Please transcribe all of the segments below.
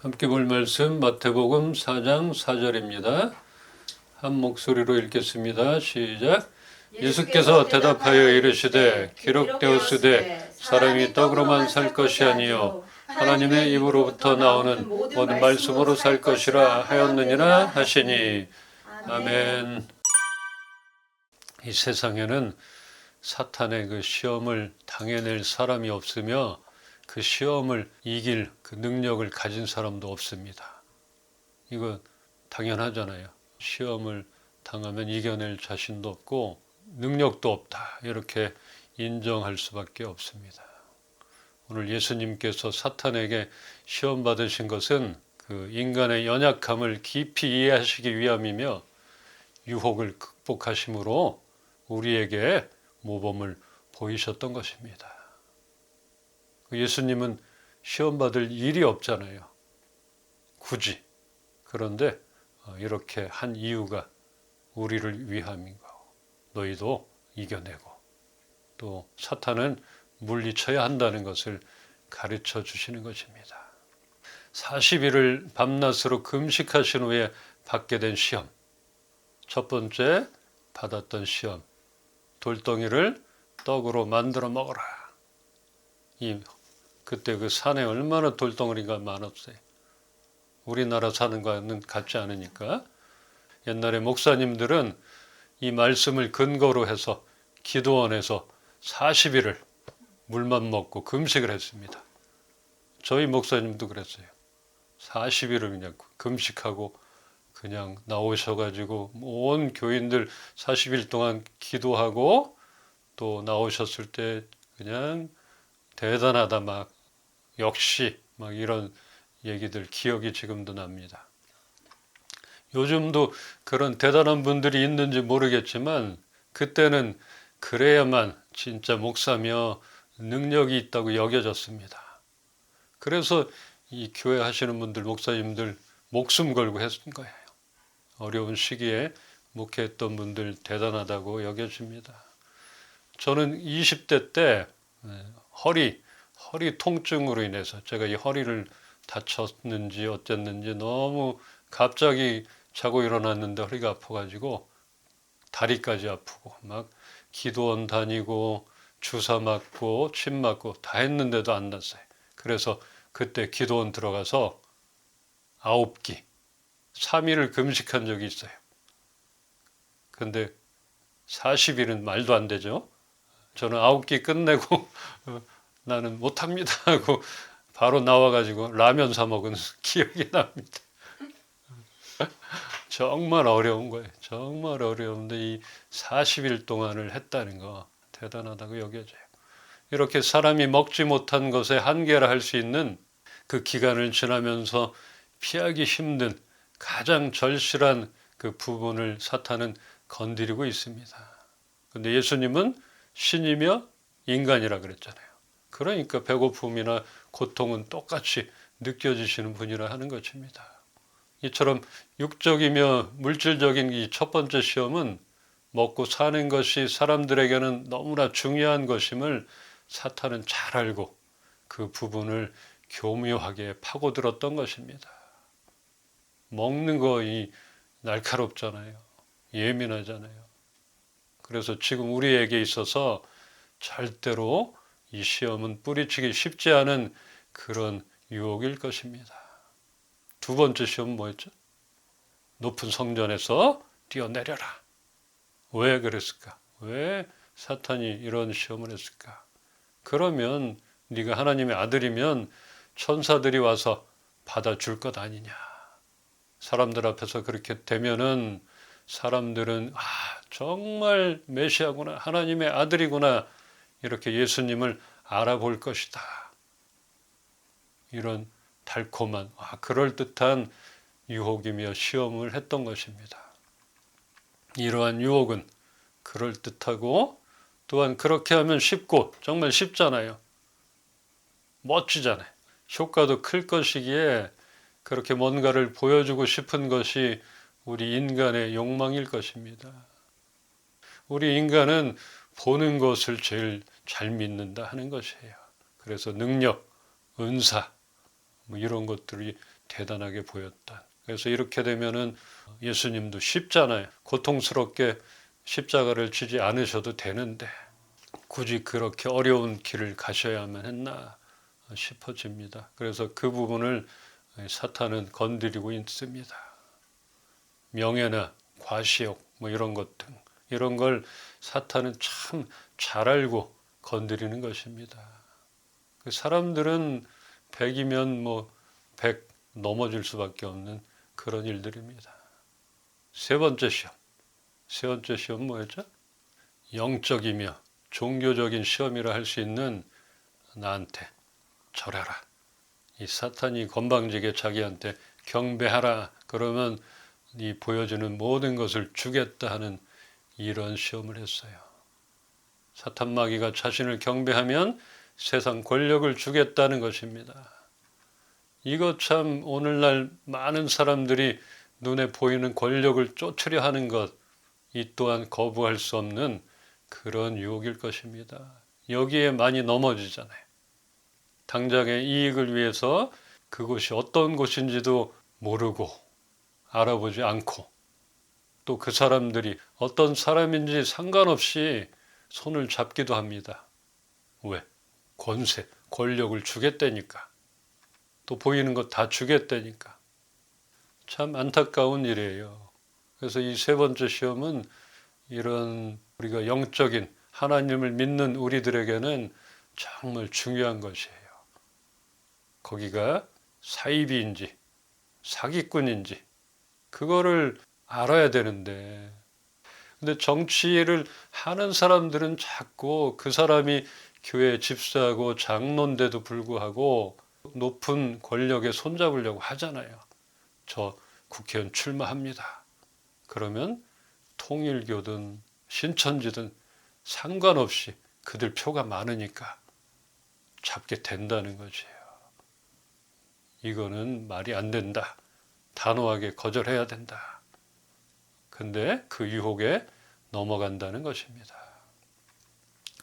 함께 볼 말씀 마태복음 4장 4절입니다. 한 목소리로 읽겠습니다. 시작. 예수께서 대답하여 이르시되 기록되었으되 사람이 떡으로만 살 것이 아니요 하나님의 입으로부터 나오는 모든 말씀으로 살 것이라 하였느니라 하시니. 아멘. 이 세상에는 사탄의 그 시험을 당해낼 사람이 없으며 그 시험을 이길 그 능력을 가진 사람도 없습니다. 이거 당연하잖아요. 시험을 당하면 이겨낼 자신도 없고 능력도 없다. 이렇게 인정할 수밖에 없습니다. 오늘 예수님께서 사탄에게 시험 받으신 것은 그 인간의 연약함을 깊이 이해하시기 위함이며 유혹을 극복하심으로 우리에게 모범을 보이셨던 것입니다. 예수님은 시험 받을 일이 없잖아요. 굳이. 그런데 이렇게 한 이유가 우리를 위함인 거고, 너희도 이겨내고 또 사탄은 물리쳐야 한다는 것을 가르쳐 주시는 것입니다. 40일을 밤낮으로 금식하신 후에 받게 된 시험. 첫 번째 받았던 시험. 돌덩이를 떡으로 만들어 먹어라. 그때 그 산에 얼마나 돌덩어리가 많았어요. 우리나라 사는 거는 같지 않으니까. 옛날에 목사님들은 이 말씀을 근거로 해서 기도원에서 40일을 물만 먹고 금식을 했습니다. 저희 목사님도 그랬어요. 40일을 그냥 금식하고 그냥 나오셔가지고 온 교인들 40일 동안 기도하고 또 나오셨을 때 그냥 대단하다 막 역시 막 이런 얘기들 기억이 지금도 납니다. 요즘도 그런 대단한 분들이 있는지 모르겠지만 그때는 그래야만 진짜 목사며 능력이 있다고 여겨졌습니다. 그래서 이 교회 하시는 분들, 목사님들 목숨 걸고 했던 거예요. 어려운 시기에 목회했던 분들 대단하다고 여겨집니다. 저는 20대 때 허리 통증으로 인해서 제가 이 허리를 다쳤는지 어쨌는지 너무 갑자기 자고 일어났는데 허리가 아파가지고 다리까지 아프고 막 기도원 다니고 주사 맞고 침 맞고 다 했는데도 안 났어요. 그래서 그때 기도원 들어가서 9끼 3일을 금식한 적이 있어요. 근데 40일은 말도 안 되죠. 저는 9끼 끝내고 나는 못합니다 하고 바로 나와가지고 라면 사 먹은 기억이 납니다. 정말 어려운 거예요. 정말 어려운데 이 40일 동안을 했다는 거 대단하다고 여겨져요. 이렇게 사람이 먹지 못한 것에 한계라 할 수 있는 그 기간을 지나면서 피하기 힘든 가장 절실한 그 부분을 사탄은 건드리고 있습니다. 근데 예수님은 신이며 인간이라 그랬잖아요. 그러니까 배고픔이나 고통은 똑같이 느껴지시는 분이라 하는 것입니다. 이처럼 육적이며 물질적인 이 첫 번째 시험은 먹고 사는 것이 사람들에게는 너무나 중요한 것임을 사탄은 잘 알고 그 부분을 교묘하게 파고들었던 것입니다. 먹는 거이 날카롭잖아요. 예민하잖아요. 그래서 지금 우리에게 있어서 절대로 이 시험은 뿌리치기 쉽지 않은 그런 유혹일 것입니다. 두 번째 시험은 뭐였죠? 높은 성전에서 뛰어내려라. 왜 그랬을까? 왜 사탄이 이런 시험을 했을까? 그러면 네가 하나님의 아들이면 천사들이 와서 받아줄 것 아니냐. 사람들 앞에서 그렇게 되면은 사람들은 정말 메시아구나, 하나님의 아들이구나, 이렇게 예수님을 알아볼 것이다. 이런 달콤한, 그럴듯한 유혹이며 시험을 했던 것입니다. 이러한 유혹은 그럴듯하고 또한 그렇게 하면 쉽고 정말 쉽잖아요. 멋지잖아요. 효과도 클 것이기에 그렇게 뭔가를 보여주고 싶은 것이 우리 인간의 욕망일 것입니다. 우리 인간은 보는 것을 제일 잘 믿는다 하는 것이에요. 그래서 능력, 은사 이런 것들이 대단하게 보였다. 그래서 이렇게 되면은 예수님도 쉽잖아요. 고통스럽게 십자가를 지지 않으셔도 되는데 굳이 그렇게 어려운 길을 가셔야만 했나 싶어집니다. 그래서 그 부분을 사탄은 건드리고 있습니다. 명예나 과시욕 뭐 이런 것 등 이런 걸 사탄은 참 잘 알고 건드리는 것입니다. 그 사람들은 100이면 뭐 100 넘어질 수밖에 없는 그런 일들입니다. 세 번째 시험 뭐였죠? 영적이며 종교적인 시험이라 할 수 있는 나한테 절하라. 이 사탄이 건방지게 자기한테 경배하라. 그러면 이 보여주는 모든 것을 주겠다 하는 이런 시험을 했어요. 사탄 마귀가 자신을 경배하면 세상 권력을 주겠다는 것입니다. 이거 참 오늘날 많은 사람들이 눈에 보이는 권력을 쫓으려 하는 것, 이 또한 거부할 수 없는 그런 유혹일 것입니다. 여기에 많이 넘어지잖아요. 당장의 이익을 위해서 그곳이 어떤 곳인지도 모르고 알아보지 않고 또 그 사람들이 어떤 사람인지 상관없이 손을 잡기도 합니다. 왜? 권세, 권력을 주겠다니까. 또 보이는 것 다 주겠다니까. 참 안타까운 일이에요. 그래서 이 세 번째 시험은 이런 우리가 영적인 하나님을 믿는 우리들에게는 정말 중요한 것이에요. 거기가 사이비인지 사기꾼인지 그거를 알아야 되는데 근데 정치를 하는 사람들은 자꾸 그 사람이 교회 집사하고 장로인데도 불구하고 높은 권력에 손잡으려고 하잖아요. 저 국회의원 출마합니다. 그러면 통일교든 신천지든 상관없이 그들 표가 많으니까 잡게 된다는 것이에요. 이거는 말이 안 된다. 단호하게 거절해야 된다. 근데 그 유혹에 넘어간다는 것입니다.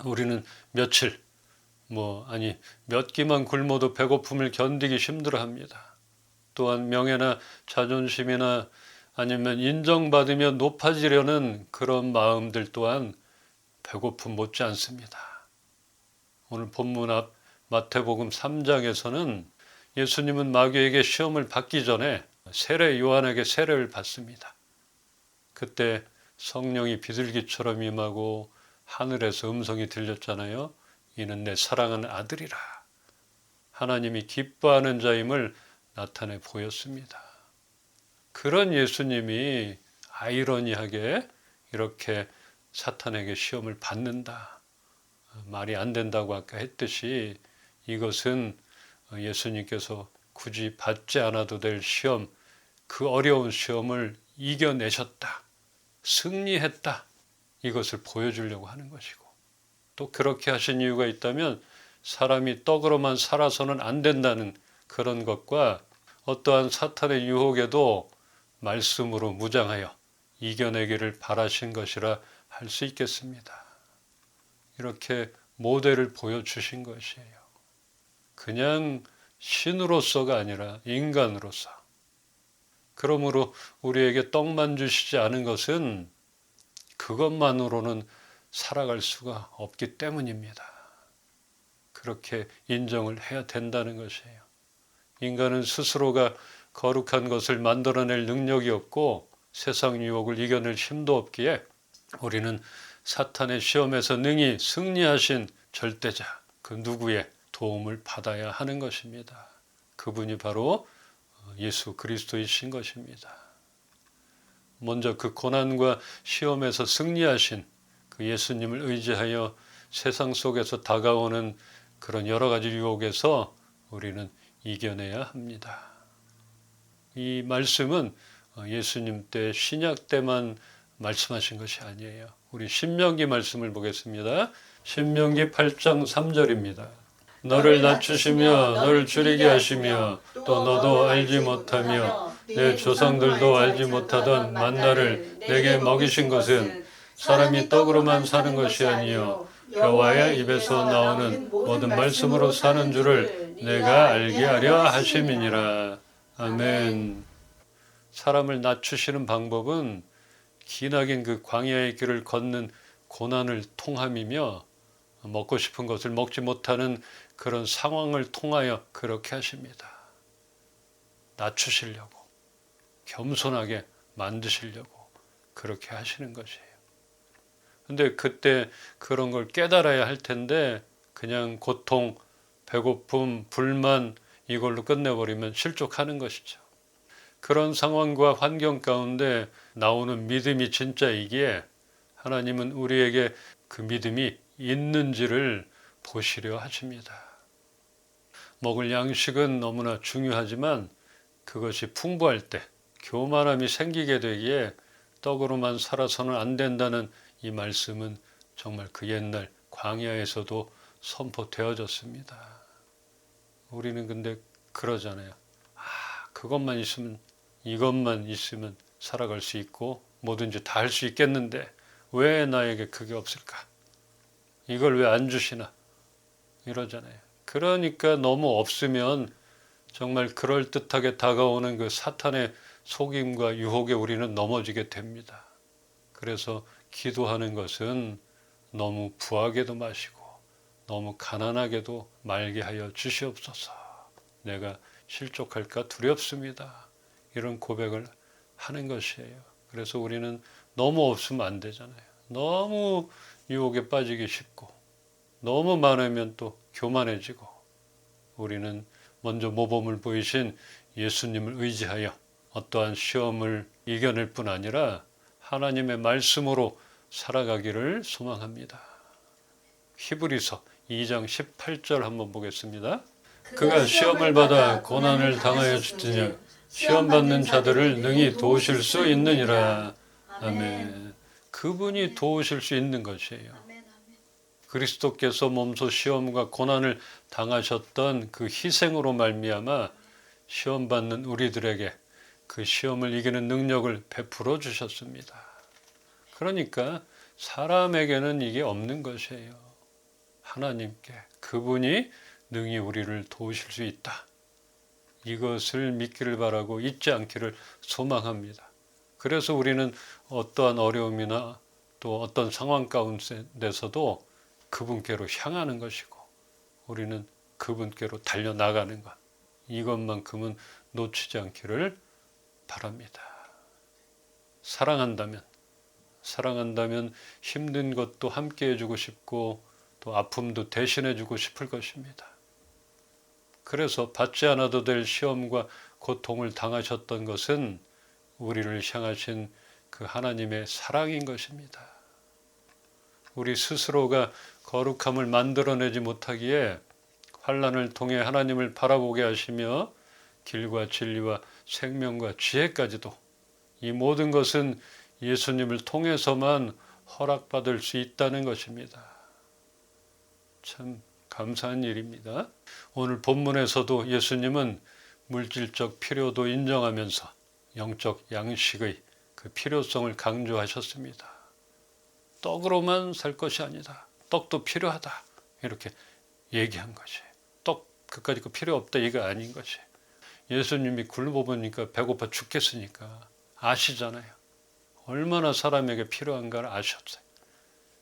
우리는 며칠, 몇 끼만 굶어도 배고픔을 견디기 힘들어합니다. 또한 명예나 자존심이나 아니면 인정받으며 높아지려는 그런 마음들 또한 배고픔 못지 않습니다. 오늘 본문 앞 마태복음 3장에서는 예수님은 마귀에게 시험을 받기 전에 요한에게 세례를 받습니다. 그때 성령이 비둘기처럼 임하고 하늘에서 음성이 들렸잖아요. 이는 내 사랑하는 아들이라. 하나님이 기뻐하는 자임을 나타내 보였습니다. 그런 예수님이 아이러니하게 이렇게 사탄에게 시험을 받는다. 말이 안 된다고 아까 했듯이 이것은 예수님께서 굳이 받지 않아도 될 시험, 그 어려운 시험을 이겨내셨다. 승리했다. 이것을 보여주려고 하는 것이고 또 그렇게 하신 이유가 있다면 사람이 떡으로만 살아서는 안 된다는 그런 것과 어떠한 사탄의 유혹에도 말씀으로 무장하여 이겨내기를 바라신 것이라 할 수 있겠습니다. 이렇게 모델을 보여주신 것이에요. 그냥 신으로서가 아니라 인간으로서. 그러므로 우리에게 떡만 주시지 않은 것은 그것만으로는 살아갈 수가 없기 때문입니다. 그렇게 인정을 해야 된다는 것이에요. 인간은 스스로가 거룩한 것을 만들어낼 능력이 없고 세상 유혹을 이겨낼 힘도 없기에 우리는 사탄의 시험에서 능히 승리하신 절대자, 그 누구의 도움을 받아야 하는 것입니다. 그분이 바로 예수 그리스도이신 것입니다. 먼저 그 고난과 시험에서 승리하신 그 예수님을 의지하여 세상 속에서 다가오는 그런 여러 가지 유혹에서 우리는 이겨내야 합니다. 이 말씀은 예수님 때 신약 때만 말씀하신 것이 아니에요. 우리 신명기 말씀을 보겠습니다. 신명기 8장 3절입니다. 너를 낮추시며 너를 줄이게 하시며 또 너도 알지 못하며 내 조상들도 알지 못하던 만나를 내게 먹이신 것은 사람이 떡으로만 사는 것이 아니요 여호와의 입에서 나오는 모든 말씀으로 사는 줄을 내가 알게 하려 하심이니라. 아멘. 사람을 낮추시는 방법은 기나긴 그 광야의 길을 걷는 고난을 통함이며 먹고 싶은 것을 먹지 못하는 그런 상황을 통하여 그렇게 하십니다. 낮추시려고, 겸손하게 만드시려고 그렇게 하시는 것이에요. 근데 그때 그런 걸 깨달아야 할 텐데 그냥 고통, 배고픔, 불만 이걸로 끝내버리면 실족하는 것이죠. 그런 상황과 환경 가운데 나오는 믿음이 진짜이기에 하나님은 우리에게 그 믿음이 있는지를 보시려 하십니다. 먹을 양식은 너무나 중요하지만 그것이 풍부할 때 교만함이 생기게 되기에 떡으로만 살아서는 안 된다는 이 말씀은 정말 그 옛날 광야에서도 선포되어졌습니다. 우리는 근데 그러잖아요. 그것만 있으면, 이것만 있으면 살아갈 수 있고 뭐든지 다 할 수 있겠는데 왜 나에게 그게 없을까? 이걸 왜 안 주시나? 이러잖아요. 그러니까 너무 없으면 정말 그럴듯하게 다가오는 그 사탄의 속임과 유혹에 우리는 넘어지게 됩니다. 그래서 기도하는 것은 너무 부하게도 마시고 너무 가난하게도 말게 하여 주시옵소서. 내가 실족할까 두렵습니다. 이런 고백을 하는 것이에요. 그래서 우리는 너무 없으면 안 되잖아요. 너무 유혹에 빠지기 쉽고 너무 많으면 또 교만해지고 우리는 먼저 모범을 보이신 예수님을 의지하여 어떠한 시험을 이겨낼 뿐 아니라 하나님의 말씀으로 살아가기를 소망합니다. 히브리서 2장 18절 한번 보겠습니다. 그가 시험을 받아 고난을 당하여 주더니 시험 받는 자들을 능히 도우실 수 있느니라. 아멘. 그분이 도우실 수 있는 것이에요. 그리스도께서 몸소 시험과 고난을 당하셨던 그 희생으로 말미암아 시험 받는 우리들에게 그 시험을 이기는 능력을 베풀어 주셨습니다. 그러니까 사람에게는 이게 없는 것이에요. 하나님께 그분이 능히 우리를 도우실 수 있다. 이것을 믿기를 바라고 잊지 않기를 소망합니다. 그래서 우리는 어떠한 어려움이나 또 어떤 상황 가운데서도 그분께로 향하는 것이고 우리는 그분께로 달려나가는 것, 이것만큼은 놓치지 않기를 바랍니다. 사랑한다면 힘든 것도 함께 해주고 싶고 또 아픔도 대신해주고 싶을 것입니다. 그래서 받지 않아도 될 시험과 고통을 당하셨던 것은 우리를 향하신 그 하나님의 사랑인 것입니다. 우리 스스로가 거룩함을 만들어내지 못하기에 환난을 통해 하나님을 바라보게 하시며 길과 진리와 생명과 지혜까지도 이 모든 것은 예수님을 통해서만 허락받을 수 있다는 것입니다. 참 감사한 일입니다. 오늘 본문에서도 예수님은 물질적 필요도 인정하면서 영적 양식의 그 필요성을 강조하셨습니다. 떡으로만 살 것이 아니다. 떡도 필요하다. 이렇게 얘기한 것이. 떡 그까짓 거 필요 없다 이거 아닌 것이. 예수님이 굶어보니까 배고파 죽겠으니까 아시잖아요. 얼마나 사람에게 필요한가를 아셨어요.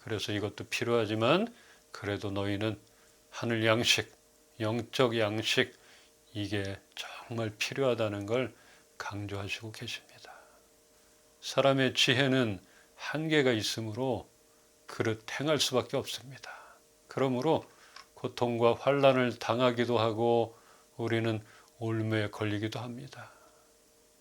그래서 이것도 필요하지만 그래도 너희는 하늘 양식, 영적 양식 이게 정말 필요하다는 걸 강조하시고 계십니다. 사람의 지혜는 한계가 있으므로 그릇 행할 수밖에 없습니다. 그러므로 고통과 환난을 당하기도 하고 우리는 올무에 걸리기도 합니다.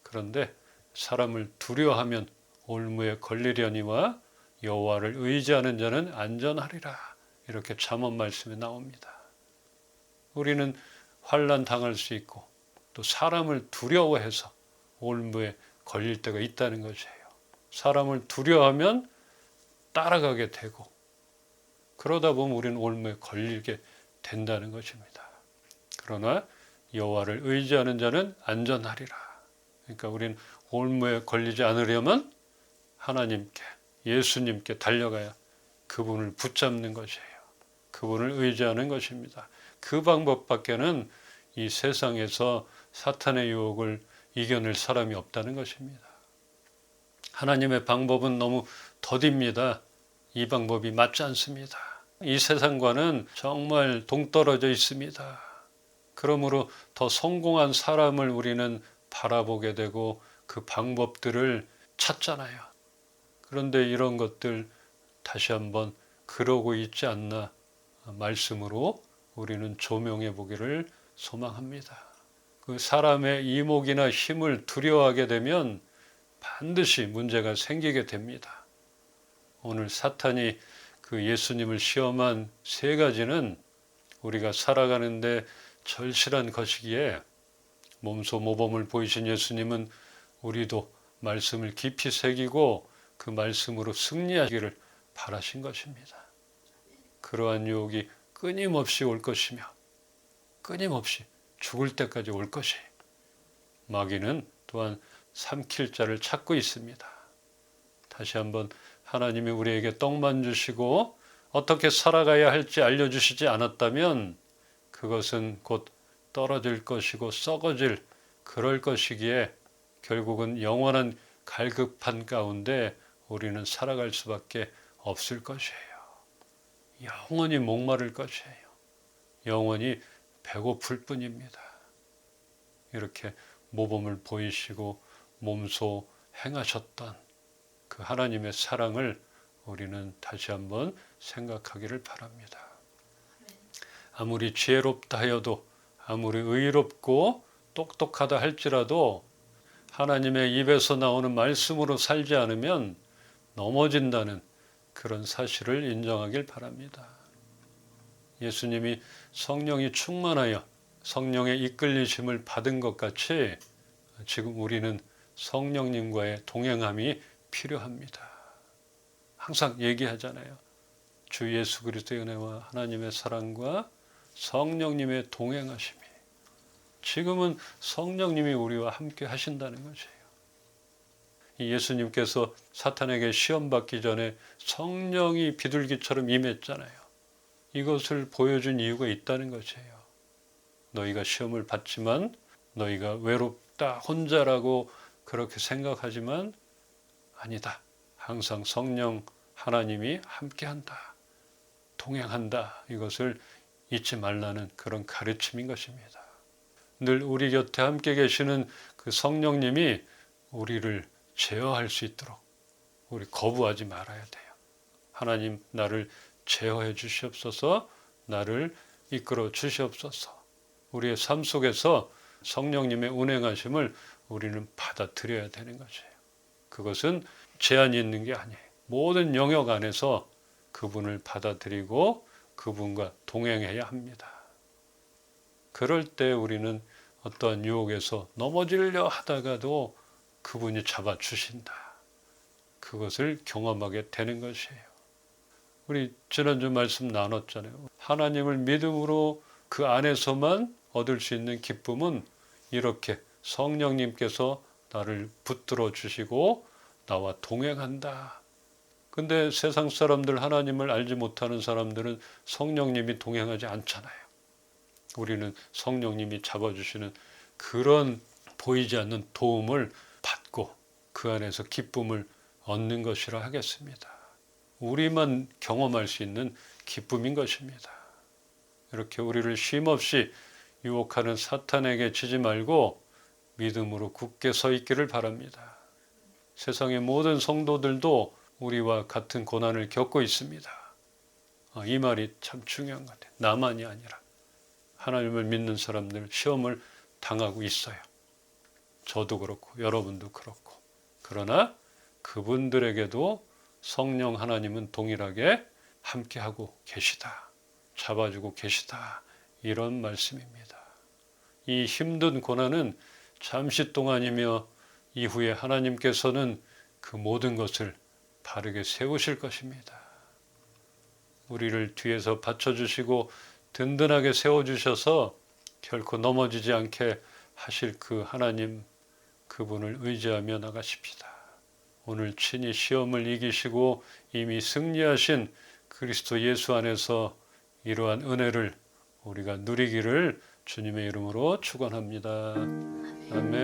그런데 사람을 두려워하면 올무에 걸리려니와 여호와를 의지하는 자는 안전하리라. 이렇게 잠언 말씀에 나옵니다. 우리는 환난 당할 수 있고 또 사람을 두려워해서 올무에 걸릴 때가 있다는 것이에요. 사람을 두려워하면 따라가게 되고 그러다 보면 우리는 올무에 걸리게 된다는 것입니다. 그러나 여호와를 의지하는 자는 안전하리라. 그러니까 우리는 올무에 걸리지 않으려면 하나님께 예수님께 달려가야 그분을 붙잡는 것이에요. 그분을 의지하는 것입니다. 그 방법밖에는 이 세상에서 사탄의 유혹을 이겨낼 사람이 없다는 것입니다. 하나님의 방법은 너무 더딥니다. 이 방법이 맞지 않습니다. 이 세상과는 정말 동떨어져 있습니다. 그러므로 더 성공한 사람을 우리는 바라보게 되고 그 방법들을 찾잖아요. 그런데 이런 것들 다시 한번 그러고 있지 않나 말씀으로 우리는 조명해 보기를 소망합니다. 그 사람의 이목이나 힘을 두려워하게 되면 반드시 문제가 생기게 됩니다. 오늘 사탄이 그 예수님을 시험한 세 가지는 우리가 살아가는데 절실한 것이기에 몸소 모범을 보이신 예수님은 우리도 말씀을 깊이 새기고 그 말씀으로 승리하기를 바라신 것입니다. 그러한 유혹이 끊임없이 올 것이며 끊임없이 죽을 때까지 올 것이 마귀는 또한 삼킬 자를 찾고 있습니다. 다시 한번 하나님이 우리에게 떡만 주시고 어떻게 살아가야 할지 알려주시지 않았다면 그것은 곧 떨어질 것이고 썩어질 그럴 것이기에 결국은 영원한 갈급한 가운데 우리는 살아갈 수밖에 없을 것이에요. 영원히 목마를 것이에요. 영원히 배고플 뿐입니다. 이렇게 모범을 보이시고 몸소 행하셨던 그 하나님의 사랑을 우리는 다시 한번 생각하기를 바랍니다. 아무리 지혜롭다 하여도 아무리 의롭고 똑똑하다 할지라도 하나님의 입에서 나오는 말씀으로 살지 않으면 넘어진다는 그런 사실을 인정하길 바랍니다. 예수님이 성령이 충만하여 성령의 이끌리심을 받은 것 같이 지금 우리는 성령님과의 동행함이 필요합니다. 항상 얘기하잖아요. 주 예수 그리스도의 은혜와 하나님의 사랑과 성령님의 동행하심이 지금은 성령님이 우리와 함께 하신다는 것이에요. 예수님께서 사탄에게 시험받기 전에 성령이 비둘기처럼 임했잖아요. 이것을 보여준 이유가 있다는 것이에요. 너희가 시험을 받지만 너희가 외롭다, 혼자라고 그렇게 생각하지만 아니다. 항상 성령 하나님이 함께한다. 동행한다. 이것을 잊지 말라는 그런 가르침인 것입니다. 늘 우리 곁에 함께 계시는 그 성령님이 우리를 제어할 수 있도록 우리 거부하지 말아야 돼요. 하나님 나를 제어해 주시옵소서, 나를 이끌어 주시옵소서. 우리의 삶 속에서 성령님의 운행하심을 우리는 받아들여야 되는 것이에요. 그것은 제한이 있는 게 아니에요. 모든 영역 안에서 그분을 받아들이고 그분과 동행해야 합니다. 그럴 때 우리는 어떠한 유혹에서 넘어지려 하다가도 그분이 잡아주신다. 그것을 경험하게 되는 것이에요. 우리 지난주 말씀 나눴잖아요. 하나님을 믿음으로 그 안에서만 얻을 수 있는 기쁨은 이렇게 성령님께서 나를 붙들어 주시고 나와 동행한다. 근데 세상 사람들 하나님을 알지 못하는 사람들은 성령님이 동행하지 않잖아요. 우리는 성령님이 잡아주시는 그런 보이지 않는 도움을 받고 그 안에서 기쁨을 얻는 것이라 하겠습니다. 우리만 경험할 수 있는 기쁨인 것입니다. 이렇게 우리를 쉼없이 유혹하는 사탄에게 지지 말고 믿음으로 굳게 서 있기를 바랍니다. 세상의 모든 성도들도 우리와 같은 고난을 겪고 있습니다. 이 말이 참 중요한 것 같아요. 나만이 아니라 하나님을 믿는 사람들 시험을 당하고 있어요. 저도 그렇고 여러분도 그렇고. 그러나 그분들에게도 성령 하나님은 동일하게 함께하고 계시다. 잡아주고 계시다. 이런 말씀입니다. 이 힘든 고난은 잠시 동안이며 이후에 하나님께서는 그 모든 것을 바르게 세우실 것입니다. 우리를 뒤에서 받쳐주시고 든든하게 세워주셔서 결코 넘어지지 않게 하실 그 하나님, 그분을 의지하며 나가십시다. 오늘 친히 시험을 이기시고 이미 승리하신 그리스도 예수 안에서 이러한 은혜를 우리가 누리기를 주님의 이름으로 축원합니다. 아멘.